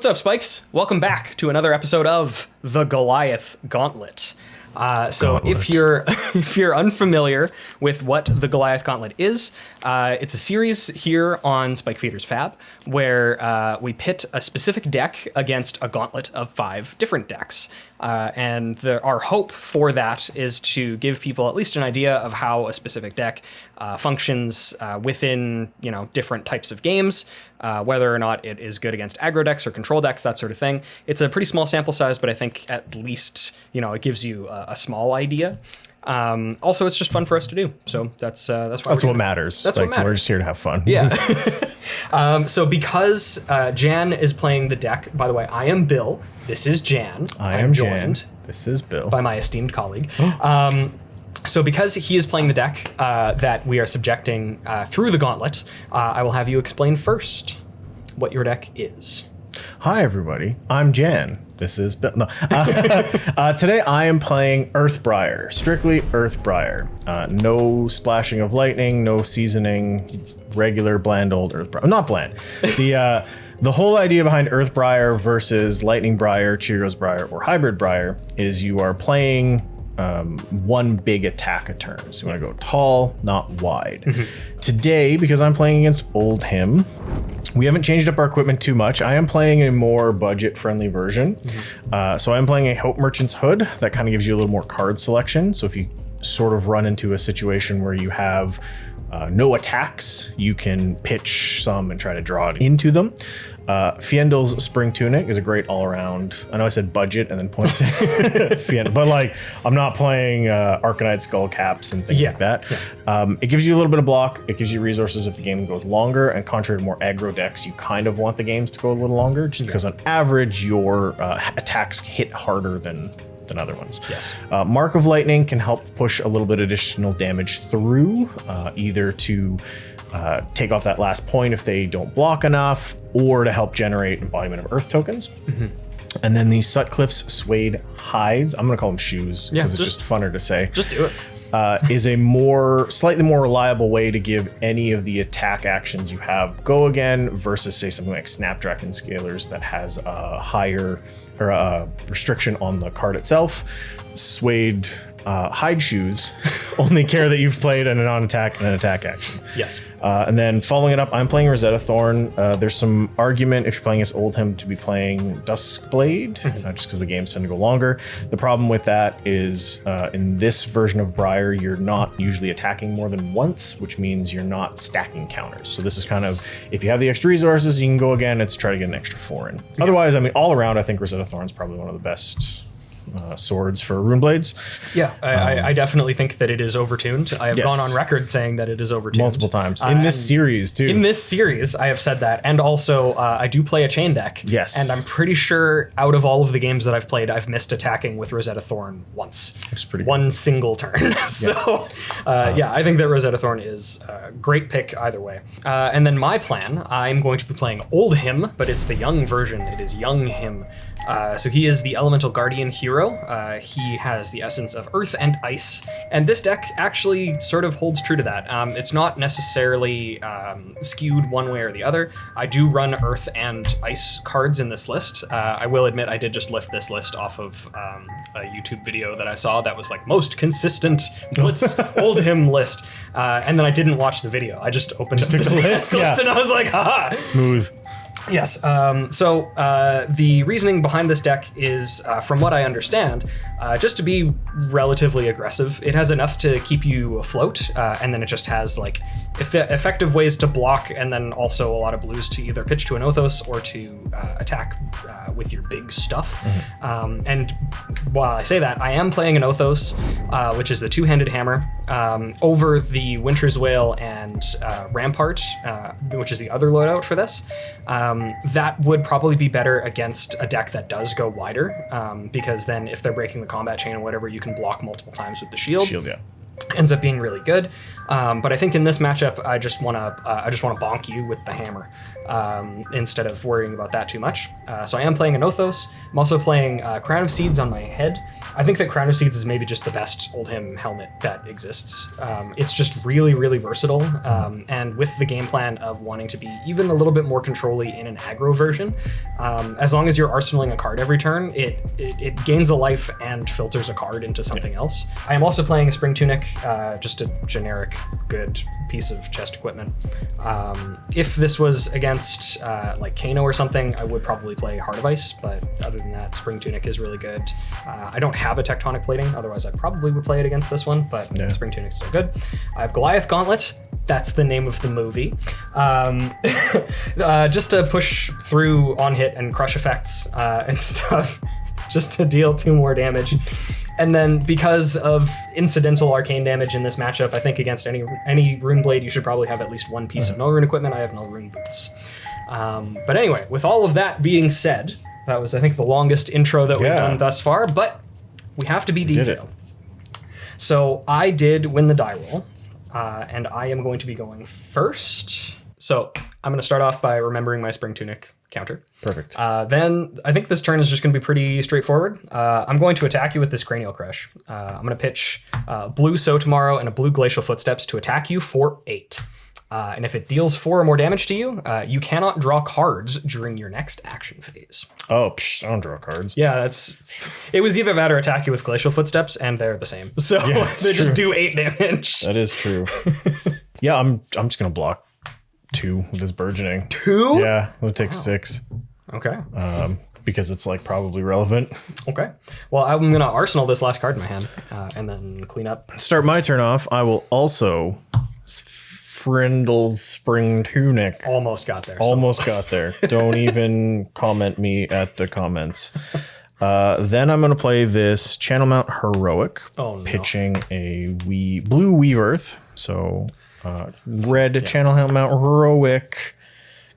What's up, Spikes? Welcome back to another episode of the Goliath Gauntlet. If you're unfamiliar with what the Goliath Gauntlet is, it's a series here on Spike Feeder's Fab where we pit a specific deck against a gauntlet of 5 different decks. Our hope for that is to give people at least an idea of how a specific deck functions within different types of games, whether or not it is good against aggro decks or control decks, that sort of thing. It's a pretty small sample size, but I think at least it gives you a small idea. Also, it's just fun for us to do. So that's what matters. That's what matters. We're just here to have fun. Yeah. So because Jan is playing the deck, by the way, I am Bill. This is Jan. I am joined. Jan. This is Bill. By my esteemed colleague. So because he is playing the deck that we are subjecting through the gauntlet, I will have you explain first what your deck is. Hi, everybody. I'm Jan. This is Bill. No. Today I am playing Briar. Strictly Briar. No splashing of lightning, no seasoning, regular bland old Briar. Not bland. The whole idea behind Briar versus Lightning Briar, Cheerios Briar, or Hybrid Briar is you are playing one big attack a turn. So you want to go tall, not wide. Mm-hmm. Today, because I'm playing against Oldhim, we haven't changed up our equipment too much. I am playing a more budget-friendly version. Mm-hmm. So I'm playing a Hope Merchant's Hood that kind of gives you a little more card selection. So if you sort of run into a situation where you have no attacks, you can pitch some and try to draw it into them. Fiendel's Spring Tunic is a great all-around. I know I said budget and then point to Fiendel, but I'm not playing Arcanite Skull Caps and things like that. Yeah. It gives you a little bit of block. It gives you resources if the game goes longer, and contrary to more aggro decks, you kind of want the games to go a little longer, just because on average your attacks hit harder than other ones. Yes. Mark of Lightning can help push a little bit additional damage through, either to take off that last point if they don't block enough, or to help generate embodiment of earth tokens. Mm-hmm. And then these Sutcliffe's Suede Hides, I'm going to call them shoes because it's just funner to say. Just do it. Is a slightly more reliable way to give any of the attack actions you have go again versus say something like Snapdragon Scalers that has a higher or a restriction on the card itself. Suede hide shoes only care that you've played a non-attack and an attack action. Yes. And then following it up, I'm playing Rosetta Thorn. There's some argument if you're playing as Oldhim to be playing Duskblade, just because the games tend to go longer. The problem with that is in this version of Briar, you're not usually attacking more than once, which means you're not stacking counters. So this is kind of, if you have the extra resources, you can go again and try to get an extra 4 in. Yeah. Otherwise, I mean, all around, I think Rosetta Thorn's probably one of the best swords for Rune Blades. Yeah, I definitely think that it is overtuned. I have gone on record saying that it is overtuned. Multiple times. In this series, too. In this series, I have said that. And also, I do play a chain deck. Yes. And I'm pretty sure out of all of the games that I've played, I've missed attacking with Rosetta Thorn once. Which is pretty good. One single turn. So, I think that Rosetta Thorn is a great pick either way. And then my plan, I'm going to be playing Oldhim, but it's the young version. It is Young Him. So he is the Elemental Guardian hero. He has the essence of Earth and Ice, and this deck actually sort of holds true to that. It's not necessarily skewed one way or the other. I do run Earth and Ice cards in this list. I will admit I did just lift this list off of a YouTube video that I saw that was like most consistent Blitz Oldhim list, and then I didn't watch the video. I just opened up the list and I was like, haha. Smooth. Yes. So the reasoning behind this deck is, from what I understand, just to be relatively aggressive. It has enough to keep you afloat, and then it just has like effective ways to block, and then also a lot of blues to either pitch to an Othos or to attack with your big stuff. Mm-hmm. And while I say that, I am playing an Othos, which is the two-handed hammer, over the Winter's Wail and Rampart, which is the other loadout for this. That would probably be better against a deck that does go wider, because then if they're breaking the combat chain or whatever, you can block multiple times with the shield. Yeah. ends up being really good. But I think in this matchup, I just want to bonk you with the hammer instead of worrying about that too much. So I am playing an Othos. I'm also playing Crown of Seeds on my head. I think that Crown of Seeds is maybe just the best Oldhim helmet that exists. It's just really, really versatile, and with the game plan of wanting to be even a little bit more controlly in an aggro version, as long as you're arsenaling a card every turn, it gains a life and filters a card into something else. I am also playing a Spring Tunic, just a generic good piece of chest equipment. If this was against like Kano or something, I would probably play Heart of Ice, but other than that, Spring Tunic is really good. I don't have a Tectonic Plating, otherwise I probably would play it against this one, but Spring Tunic's still good. I have Goliath Gauntlet. That's the name of the movie. Just to push through on hit and crush effects and stuff, just to deal 2 more damage. And then because of incidental arcane damage in this matchup, I think against any Rune Blade, you should probably have at least 1 piece of Null Rune equipment. I have Null Rune Boots. But anyway, with all of that being said, that was, I think, the longest intro that we've done thus far, but we have to be detailed. So I did win the die roll, and I am going to be going first. So I'm going to start off by remembering my Spring Tunic counter. Perfect. Then I think this turn is just going to be pretty straightforward. I'm going to attack you with this Cranial Crush. I'm going to pitch blue So Tomorrow and a blue Glacial Footsteps to attack you for 8. And if it deals 4 or more damage to you, you cannot draw cards during your next action phase. Oh, I don't draw cards. Yeah, it was either that or attack you with Glacial Footsteps, and they're the same. So they just do 8 damage. That is true. Yeah, I'm just gonna block 2 with this Burgeoning. 2? Yeah, it'll take 6. Okay. Because it's like probably relevant. Okay. Well, I'm gonna arsenal this last card in my hand, and then clean up. Start my turn off. I will also Frindle's Spring Tunic. Almost got there. Almost got there. Don't even comment me at the comments. Then I'm going to play this Channel Mount Heroic, pitching a blue Weave Earth. So red Channel Mount Heroic.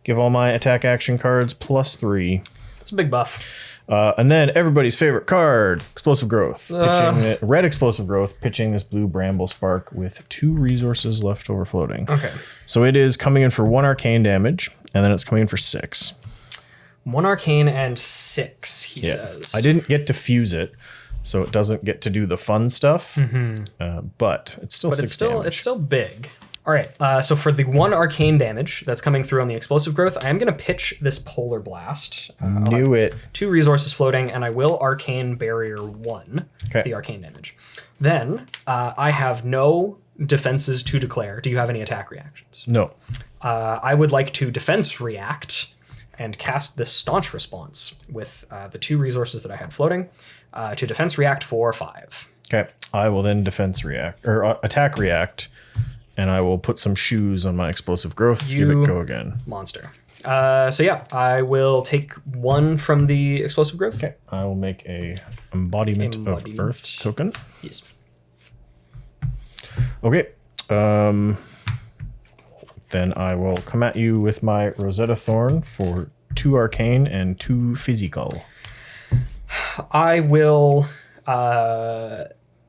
Give all my attack action cards +3. That's a big buff. And then everybody's favorite card, Explosive Growth. Red Explosive Growth, pitching this blue Bramble Spark with 2 resources left over floating. Okay. So it is coming in for 1 arcane damage, and then it's coming in for 6. 1 arcane and 6, he says. I didn't get to fuse it, so it doesn't get to do the fun stuff. But it's still 6 damage. It's still big. All right, so for the 1 arcane damage that's coming through on the Explosive Growth, I am going to pitch this Polar Blast. Knew it. 2 resources floating, and I will Arcane Barrier 1, the arcane damage. Then I have no defenses to declare. Do you have any attack reactions? No. I would like to defense react and cast this Staunch Response with the 2 resources that I had floating to defense react for 5. Okay, I will then defense react, or attack react, and I will put some shoes on my Explosive Growth. Give it go again. Monster. So yeah, I will take 1 from the Explosive Growth. Okay. I will make a embodiment of Earth token. Yes. Okay. Then I will come at you with my Rosetta Thorn for 2 arcane and 2 physical. I will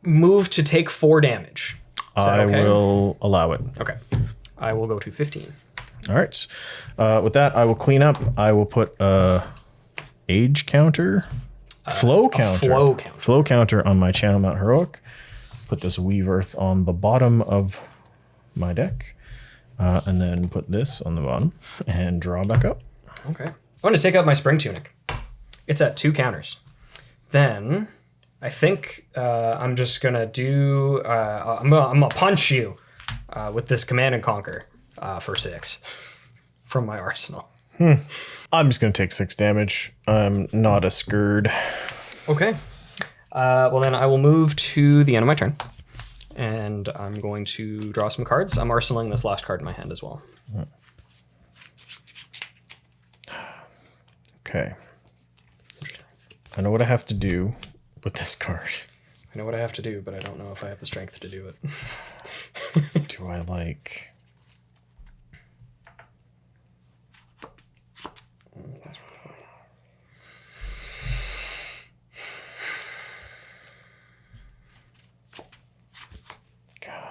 move to take 4 damage. I will allow it. Okay. I will go to 15. All right. With that, I will clean up. I will put age counter, flow counter, flow counter on my Channel Mount Heroic. Put this Weave Earth on the bottom of my deck, and then put this on the bottom and draw back up. Okay. I'm going to take out my Spring Tunic. It's at 2 counters. Then I think I'm just going to do... I'm going to punch you with this Command and Conquer for 6 from my arsenal. I'm just going to take 6 damage. I'm not a scourge. Okay. Well, then I will move to the end of my turn. And I'm going to draw some cards. I'm arsenaling this last card in my hand as well. Okay. I know what I have to do with this card. I know what I have to do, but I don't know if I have the strength to do it. Do I like... God.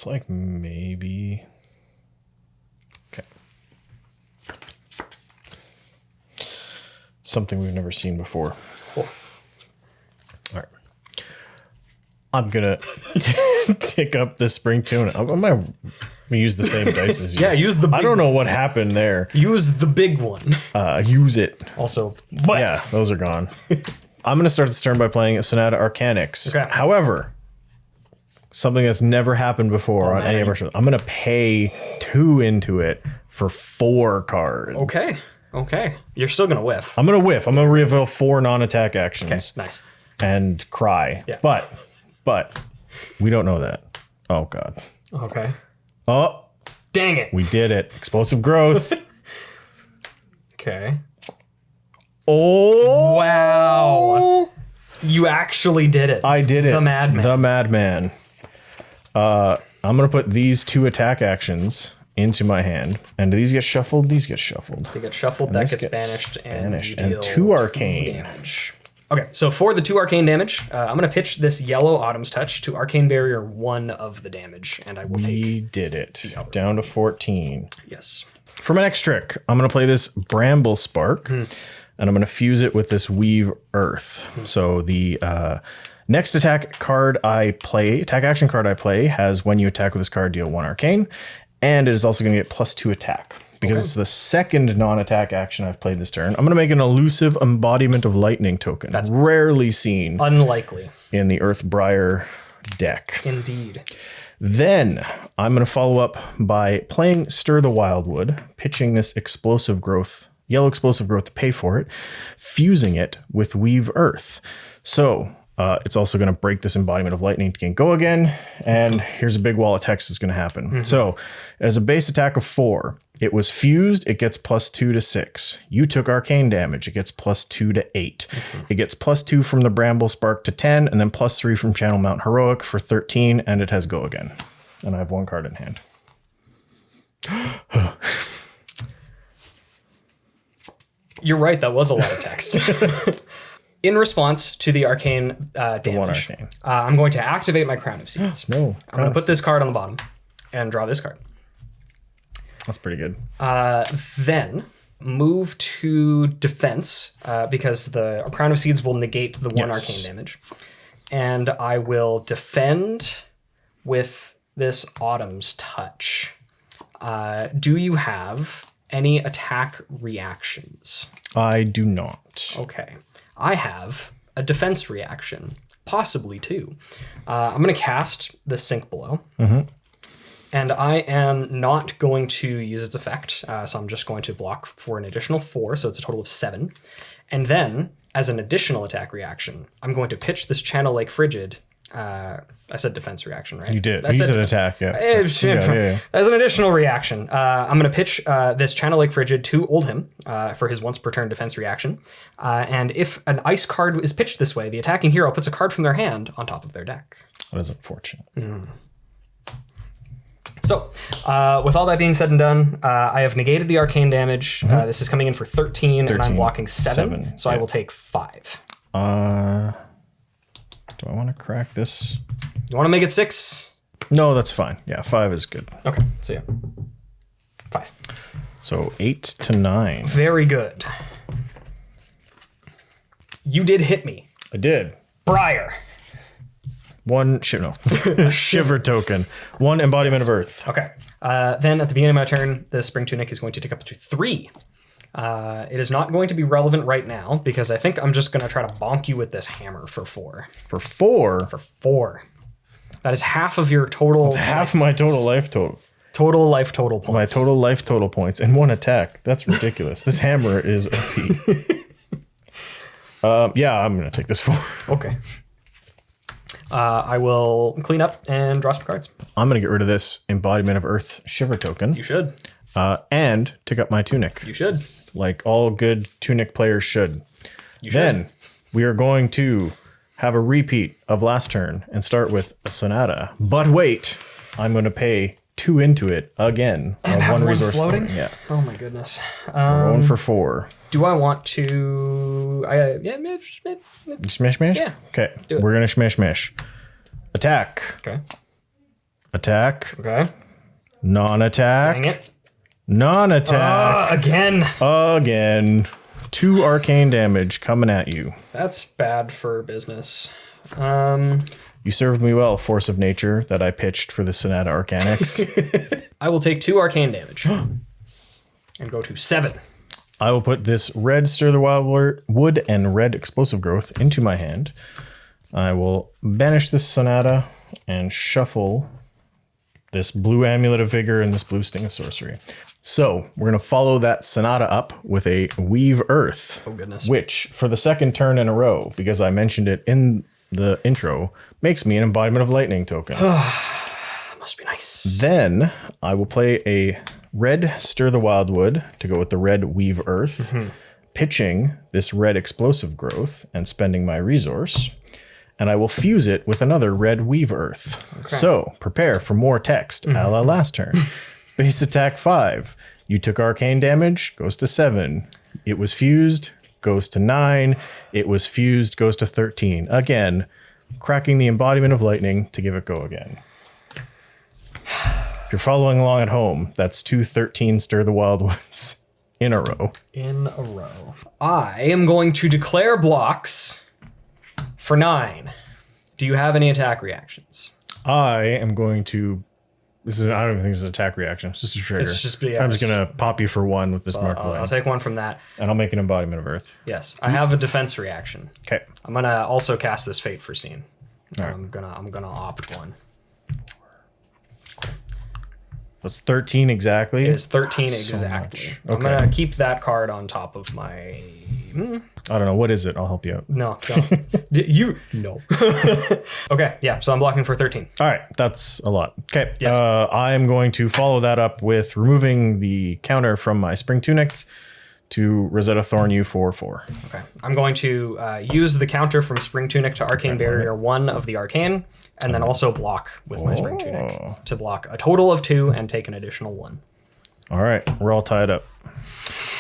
like maybe... Okay. Something we've never seen before. Cool. All right. I'm going to pick up this spring tuna. I'm going to use the same dice as you. Yeah, use the big I don't know what happened there. Use the big one. Use it. Also, but Yeah, those are gone. I'm going to start this turn by playing a Sonata Arcanix. Okay. However, something that's never happened before on any of our shows. I'm going to pay 2 into it for 4 cards. Okay. You're still going to whiff. I'm going to whiff. I'm going to reveal 4 non-attack actions. Okay, nice. And cry. Yeah. But we don't know that. Oh, God. Okay. Oh, Dang it. we did it. Explosive growth. Okay. Oh. Wow. You actually did it. I did it. The madman. The madman. I'm going to put these 2 attack actions into my hand. And do these get shuffled? These get shuffled. They get shuffled, that gets banished, and you deal 2 arcane. damage. Okay, so for the 2 arcane damage, I'm going to pitch this yellow Autumn's Touch to Arcane Barrier 1 of the damage, and I will take... We did it. Down to 14. Yes. For my next trick, I'm going to play this Bramble Spark, and I'm going to fuse it with this Weave Earth. So the next attack action card I play has when you attack with this card, deal 1 arcane, and it is also going to get +2 attack. Because it's the second non-attack action I've played this turn. I'm going to make an elusive Embodiment of Lightning token. That's rarely seen. Unlikely. In the Earth Briar deck. Indeed. Then I'm going to follow up by playing Stir the Wildwood, pitching this yellow explosive growth to pay for it, fusing it with Weave Earth. So it's also going to break this Embodiment of Lightning to go again. And here's a big wall of text that's going to happen. So as a base attack of 4, it was fused. It gets +2 to 6. You took arcane damage. It gets +2 to 8. It gets +2 from the Bramble Spark to 10, and then +3 from Channel Mount Heroic for 13, and it has go again. And I have 1 card in hand. You're right, that was a lot of text. In response to the arcane damage, I'm going to activate my Crown of Seeds. I'm going to put this card on the bottom and draw this card. That's pretty good. Then move to defense because the Crown of Seeds will negate the 1 arcane damage. And I will defend with this Autumn's Touch. Do you have any attack reactions? I do not. Okay. I have a defense reaction, possibly 2. I'm going to cast the Sink Below. And I am not going to use its effect, so I'm just going to block for an additional 4, so it's a total of 7. And then, as an additional attack reaction, I'm going to pitch this Channel Lake Frigid. I said defense reaction, right? You did. You said attack, yeah. As an additional reaction, I'm going to pitch this Channel Lake Frigid to Oldhim for his once per turn defense reaction. And if an ice card is pitched this way, the attacking hero puts a card from their hand on top of their deck. That is unfortunate. So, with all that being said and done, I have negated the arcane damage. This is coming in for 13 and I'm blocking 7 so I will take 5. Do I want to crack this? You want to make it 6? No, that's fine. Yeah, 5 is good. Okay, so yeah. 5. So 8 to 9. Very good. You did hit me. I did. Briar. 1 shiver token. 1 embodiment of Earth. Okay. Then at the beginning of my turn, the Spring Tunic is going to tick up to 3. It is not going to be relevant right now because I think I'm just going to try to bonk you with this hammer for 4. For 4? For 4. That is half of your total. That's half my total life total. Total life total points. My total life total points in 1 attack. That's ridiculous. This hammer is OP. Yeah, I'm going to take this 4. Okay. I will clean up and draw some cards. I'm going to get rid of this Embodiment of Earth Shiver token. You should. And tick up my Tunic. You should. Like all good Tunic players should. You should. Then we are going to have a repeat of last turn and start with a Sonata. But wait, I'm going to pay 2 into it again. And have 1 resource floating? Yeah. Oh my goodness. We're going for 4. Do I want to... Smash? Yeah. Okay. Do it. We're going to smash. Attack. Okay. Attack. Okay. Non-attack. Dang it. Non-attack. Again. 2 arcane damage coming at you. That's bad for business. You served me well, force of nature that I pitched for the Sonata Arcanix. I will take 2 arcane damage and go to 7. I will put this red Stir the Wild Wood and red Explosive Growth into my hand. I will banish this Sonata and shuffle this blue Amulet of Vigor and this blue Sting of Sorcery. So we're going to follow that Sonata up with a Weave Earth. Oh, goodness. Which, for the second turn in a row, because I mentioned it in the intro, makes me an Embodiment of Lightning token. Must be nice. Then I will play a red Stir the Wildwood to go with the red Weave Earth, pitching this red Explosive Growth and spending my resource. And I will fuse it with another red Weave Earth. Okay. So prepare for more text, a la last turn. Base attack 5. You took arcane damage, goes to 7. It was fused, goes to 9. It was fused, goes to 13. Again, cracking the Embodiment of Lightning to give it go again. If you're following along at home, that's 2 13 Stir the Wildwoods in a row. I am going to declare blocks for 9. Do you have any attack reactions? I am going to... I don't even think this is an attack reaction. It's just a trigger. I'm just going to pop you for 1 with this mark line. I'll take 1 from that. And I'll make an Embodiment of Earth. Yes. I have a defense reaction. Okay. I'm going to also cast this Fate Foreseen. Right. I'm gonna opt 1. That's 13 exactly. It is 13 exactly. So I'm gonna keep that card on top of my... I don't know. What is it? I'll help you out. No. No. Okay, yeah, so I'm blocking for 13. All right, that's a lot. Okay, Yes. I'm going to follow that up with removing the counter from my Spring Tunic to Rosetta Thorn you for 4. Okay, I'm going to use the counter from Spring Tunic to Arcane Barrier 1 of the Arcane, and then also block with my Spring Tunic to block a total of 2 and take an additional 1. All right, we're all tied up.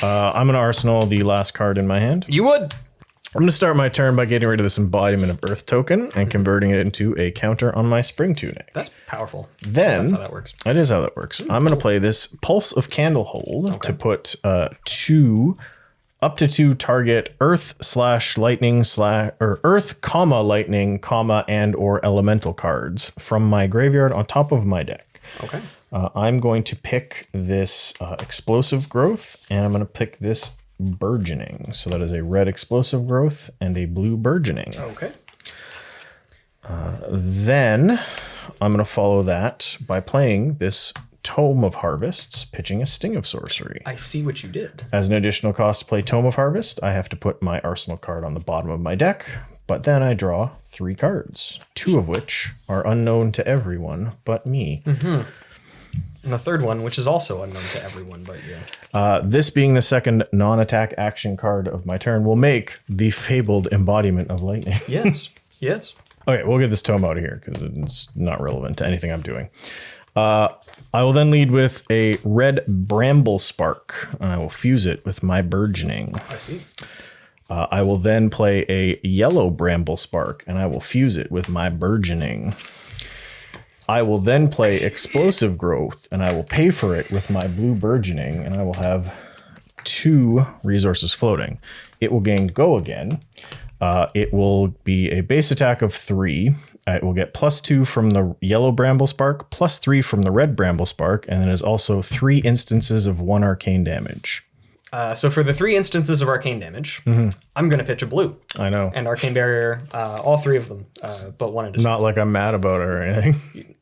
I'm going to arsenal the last card in my hand. You would. I'm going to start my turn by getting rid of this Embodiment of Earth token and converting it into a counter on my Spring Tunic. That's powerful. Then, that's how that works. That is how that works. I'm going to play this Pulse of Candlehold to put up to 2 target Earth/Lightning or Earth, Lightning, and or Elemental cards from my graveyard on top of my deck. Okay. I'm going to pick this Explosive Growth, and I'm going to pick this Burgeoning. So that is a red Explosive Growth and a blue Burgeoning. Okay. Then I'm going to follow that by playing this Tome of Harvests, pitching a Sting of Sorcery. I see what you did. As an additional cost to play Tome of Harvest, I have to put my Arsenal card on the bottom of my deck, but then I draw 3 cards, 2 of which are unknown to everyone but me. And the third one, which is also unknown to everyone but you. This being the second non-attack action card of my turn will make the fabled Embodiment of Lightning. Yes. Yes. Okay, we'll get this tome out of here because it's not relevant to anything I'm doing. I will then lead with a red Bramble Spark, and I will fuse it with my Burgeoning. I see. I will then play a yellow Bramble Spark, and I will fuse it with my Burgeoning. I will then play Explosive Growth, and I will pay for it with my blue Burgeoning, and I will have 2 resources floating. It will gain Go again. It will be a base attack of 3. It will get +2 from the yellow Bramble Spark, +3 from the red Bramble Spark, and then is also 3 instances of 1 arcane damage. So for the 3 instances of arcane damage, I'm going to pitch a blue. I know. And Arcane Barrier, all 3 of them, but 1 additional. Not like I'm mad about it or anything.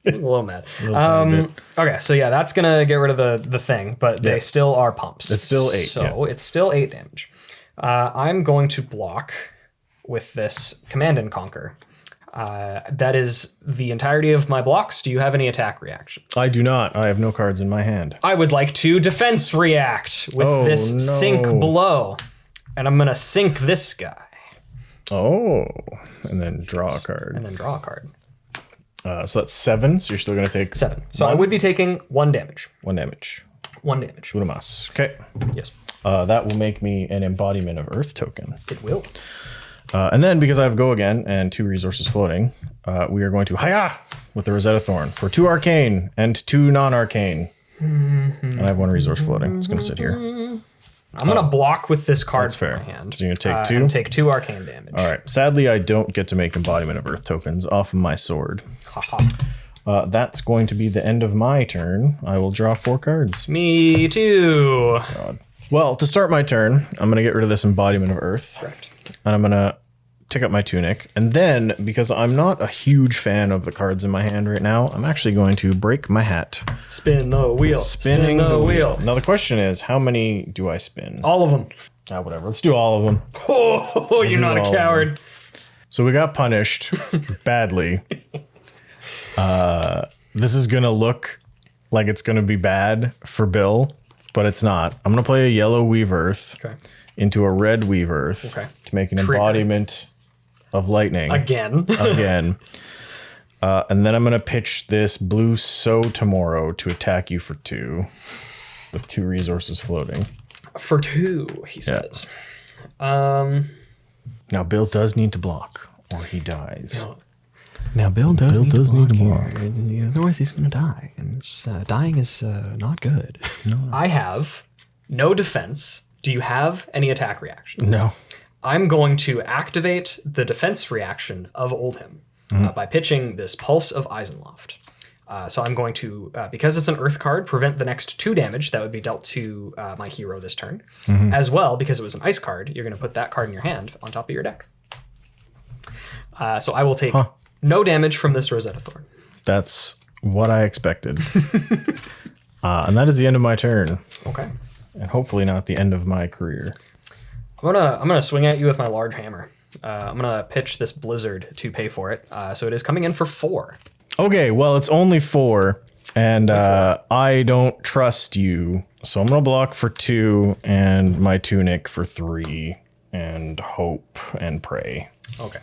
A little mad. Okay, so yeah, that's going to get rid of the thing, but they still are pumps. It's still 8. So it's still 8 damage. I'm going to block with this Command and Conquer. That is the entirety of my blocks. Do you have any attack reactions? I do not. I have no cards in my hand. I would like to defense react with this Sink Below. And I'm going to sink this guy. Oh, and then draw a card. And then draw a card. So that's 7, so you're still going to take 7. So I would be taking 1 damage. 1 damage. 1 damage. Unamas. Okay. Yes. That will make me an Embodiment of Earth token. It will. And then because I have Go Again and 2 resources floating, we are going to Hiya! With the Rosetta Thorn for 2 arcane and 2 non-arcane. And I have 1 resource floating. It's going to sit here. I'm going to block with this card That's fair. in my hand. So you're going to take 2? And take 2 arcane damage. All right. Sadly, I don't get to make Embodiment of Earth tokens off of my sword. That's going to be the end of my turn. I will draw 4 cards. Me too. God. Well, to start my turn, I'm going to get rid of this Embodiment of Earth. Correct. And I'm going to take up my tunic. And then, because I'm not a huge fan of the cards in my hand right now, I'm actually going to break my hat. Spin the wheel. Spinning the wheel. Now the question is, how many do I spin? All of them. Whatever. Let's do all of them. Oh, you're not a coward. So we got punished badly. This is going to look like it's going to be bad for Bill, but it's not. I'm going to play a yellow Weave Earth into a red Weave Earth to make an embodiment of lightning. Again. And then I'm going to pitch this blue So Tomorrow to attack you for 2 with 2 resources floating. For 2, he says. Now, Bill does need to block or he dies. Now, Bill does need to block. Otherwise, he's going to die. And dying is not good. No. I have no defense. Do you have any attack reactions? No. I'm going to activate the defense reaction of Oldhim by pitching this Pulse of Eisenloft. So I'm going to, because it's an Earth card, prevent the next 2 damage that would be dealt to my hero this turn. As well, because it was an Ice card, you're going to put that card in your hand on top of your deck. So I will take no damage from this Rosetta Thorn. That's what I expected. And that is the end of my turn. Okay. And hopefully not the end of my career. I'm gonna swing at you with my large hammer. I'm gonna pitch this blizzard to pay for it. So it is coming in for 4. Okay, well it's only 4, and I don't trust you, so I'm gonna block for 2 and my tunic for 3, and hope and pray. Okay,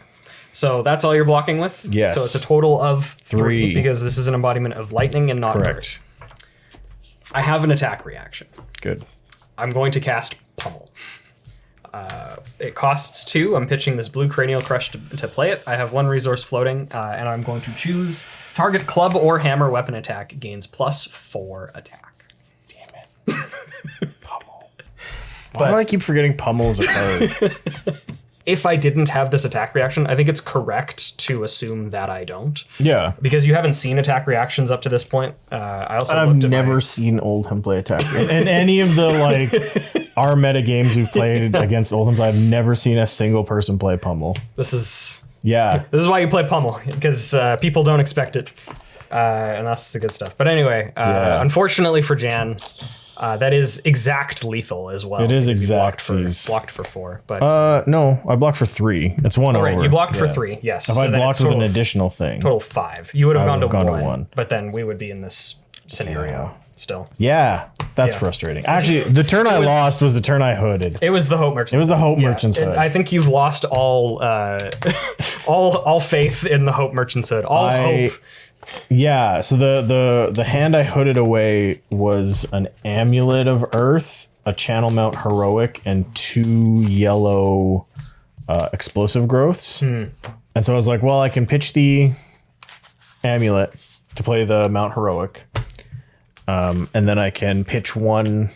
so that's all you're blocking with. Yes. So it's a total of 3 3 because this is an embodiment of lightning and not Correct. earth. I have an attack reaction. Good. I'm going to cast Pummel. It costs 2. I'm pitching this blue Cranial Crush to play it. I have 1 resource floating, and I'm going to choose target club or hammer weapon attack gains +4 attack. Damn it. Pummel. Why do I keep forgetting Pummel is a card? If I didn't have this attack reaction, I think it's correct to assume that I don't. Yeah. Because you haven't seen attack reactions up to this point. I've never seen Oldhim play attack. In any of the our meta games we've played against Oldhim, I've never seen a single person play Pummel. This is why you play Pummel, because people don't expect it. And that's the good stuff. But anyway, unfortunately for Jan, that is exact lethal as well. It is exact. Blocked for 4. But no, I blocked for 3. It's 1 over. Right, you blocked for 3, yes. If I blocked with an additional thing. Total 5. You would have gone to 1. 1. But then we would be in this scenario still. Yeah, that's frustrating. Actually, the turn I lost was the turn I hooded. It was the Hope Merchant. It was the Hope Merchant's hood. I think you've lost all faith in the Hope Merchant's hood. Hope. Yeah, so the hand I hooded away was an Amulet of Earth, a Channel Mount Heroic, and 2 yellow explosive growths. And so I was like, well, I can pitch the Amulet to play the Mount Heroic. And then I can pitch 1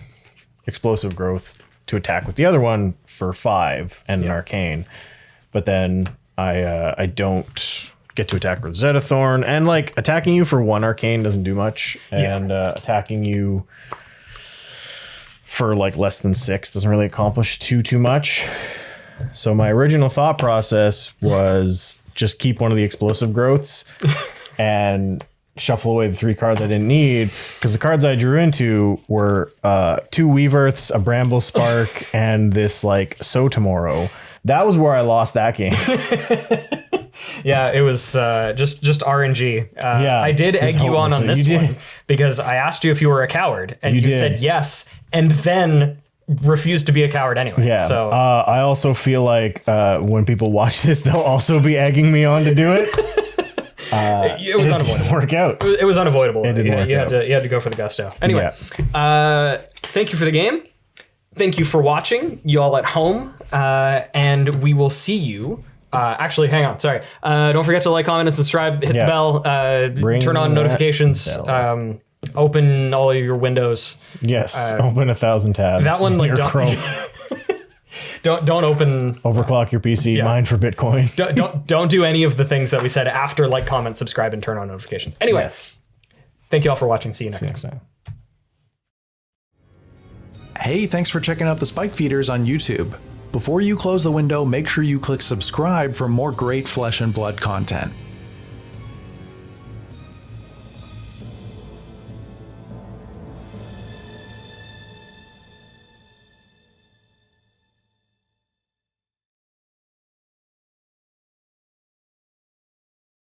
explosive growth to attack with the other one for 5 and an arcane. But then I don't get to attack Rosetta Thorn, and attacking you for 1 arcane doesn't do much, and attacking you for less than 6 doesn't really accomplish too much. So my original thought process was just keep 1 of the explosive growths and shuffle away the 3 cards I didn't need, because the cards I drew into were 2 Weave Earths, a Bramble Spark, and this So Tomorrow. That was where I lost that game. Yeah, it was just RNG. I did egg you on this one because I asked you if you were a coward, and you said yes, and then refused to be a coward anyway. Yeah. So I also feel like when people watch this, they'll also be egging me on to do it. It was unavoidable. Didn't work out. It was unavoidable. It didn't work out. You had to go for the gusto. Anyway, thank you for the game. thank you for watching, you all at home, and we will see you. Actually, hang on. Sorry. Don't forget to like, comment, and subscribe. Hit the bell. Turn on notifications. Open all of your windows. Yes. Open 1,000 tabs. That one, like, don't open. Overclock your PC. Mine for Bitcoin. don't do any of the things that we said after like, comment, subscribe, and turn on notifications. Anyway, thank you all for watching. See you next time. Hey, thanks for checking out the Spike Feeders on YouTube. Before you close the window, make sure you click subscribe for more great Flesh and Blood content.